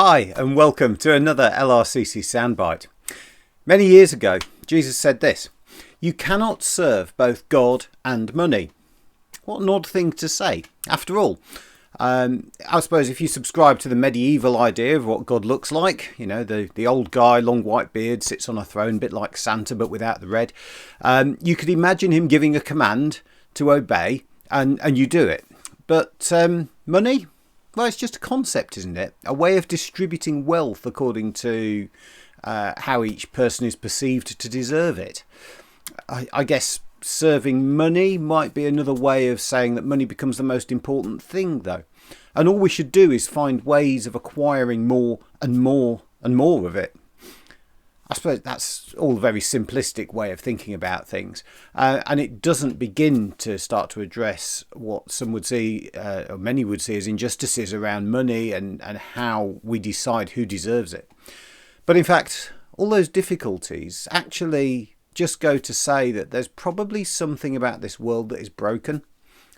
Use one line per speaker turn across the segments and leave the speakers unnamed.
Hi and welcome to another LRCC Soundbite. Many years ago, Jesus said this: "You cannot serve both God and money." What an odd thing to say. After all, I suppose if you subscribe to the medieval idea of what God looks like, you know, the old guy, long white beard, sits on a throne, a bit like Santa but without the red, you could imagine him giving a command to obey and you do it. But money? Well, it's just a concept, isn't it? A way of distributing wealth according to how each person is perceived to deserve it. I guess serving money might be another way of saying that money becomes the most important thing, though. And all we should do is find ways of acquiring more and more and more of it. I suppose that's all a very simplistic way of thinking about things. And it doesn't begin to start to address what some would see, or many would see, as injustices around money and how we decide who deserves it. But in fact, all those difficulties actually just go to say that there's probably something about this world that is broken.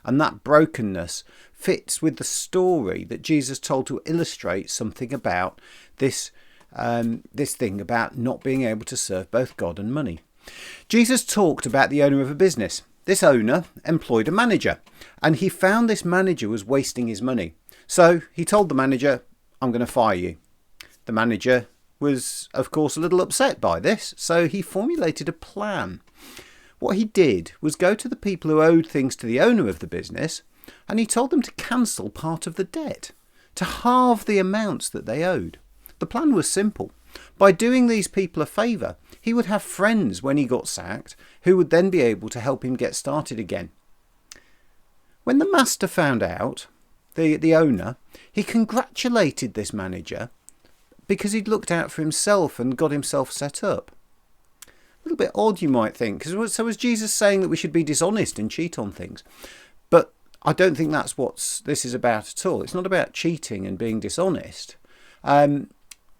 And that brokenness fits with the story that Jesus told to illustrate something about this thing about not being able to serve both God and money. Jesus talked about the owner of a business. This owner employed a manager, and he found this manager was wasting his money. So he told the manager, "I'm going to fire you." The manager was, of course, a little upset by this, so he formulated a plan. What he did was go to the people who owed things to the owner of the business, and he told them to cancel part of the debt, to halve the amounts that they owed. The plan was simple. By doing these people a favour, he would have friends when he got sacked who would then be able to help him get started again. When the master found out, the owner, he congratulated this manager because he'd looked out for himself and got himself set up. A little bit odd, you might think. So was Jesus saying that we should be dishonest and cheat on things? But I don't think that's what this is about at all. It's not about cheating and being dishonest.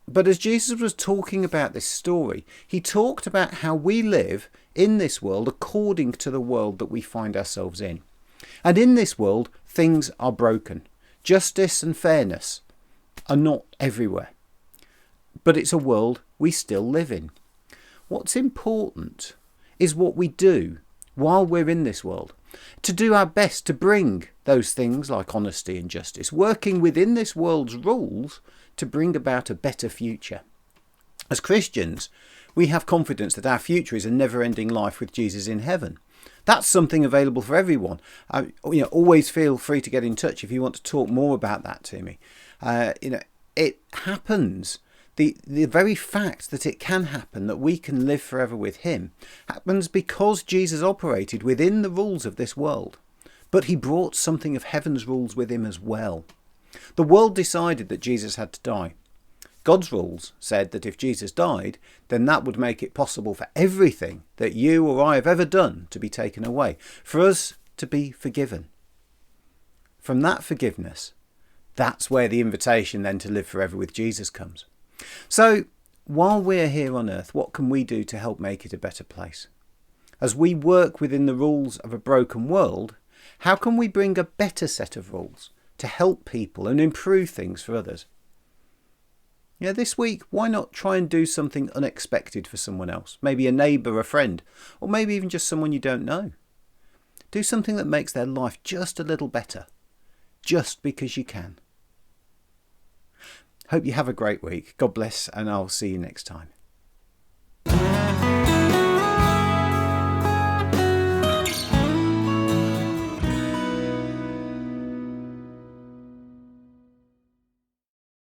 But as Jesus was talking about this story, he talked about how we live in this world according to the world that we find ourselves in. And in this world, things are broken. Justice and fairness are not everywhere. But it's a world we still live in. What's important is what we do while we're in this world. To do our best to bring those things like honesty and justice, working within this world's rules to bring about a better future. As Christians, we have confidence that our future is a never-ending life with Jesus in heaven. That's something available for everyone. Always feel free to get in touch if you want to talk more about that to me. It happens. The very fact that it can happen, that we can live forever with him, happens because Jesus operated within the rules of this world. But he brought something of heaven's rules with him as well. The world decided that Jesus had to die. God's rules said that if Jesus died, then that would make it possible for everything that you or I have ever done to be taken away, for us to be forgiven. From that forgiveness, that's where the invitation then to live forever with Jesus comes. So, while we're here on earth, what can we do to help make it a better place? As we work within the rules of a broken world, how can we bring a better set of rules to help people and improve things for others? This week, why not try and do something unexpected for someone else? Maybe a neighbour, a friend, or maybe even just someone you don't know. Do something that makes their life just a little better, just because you can. Hope you have a great week. God bless, and I'll see you next time.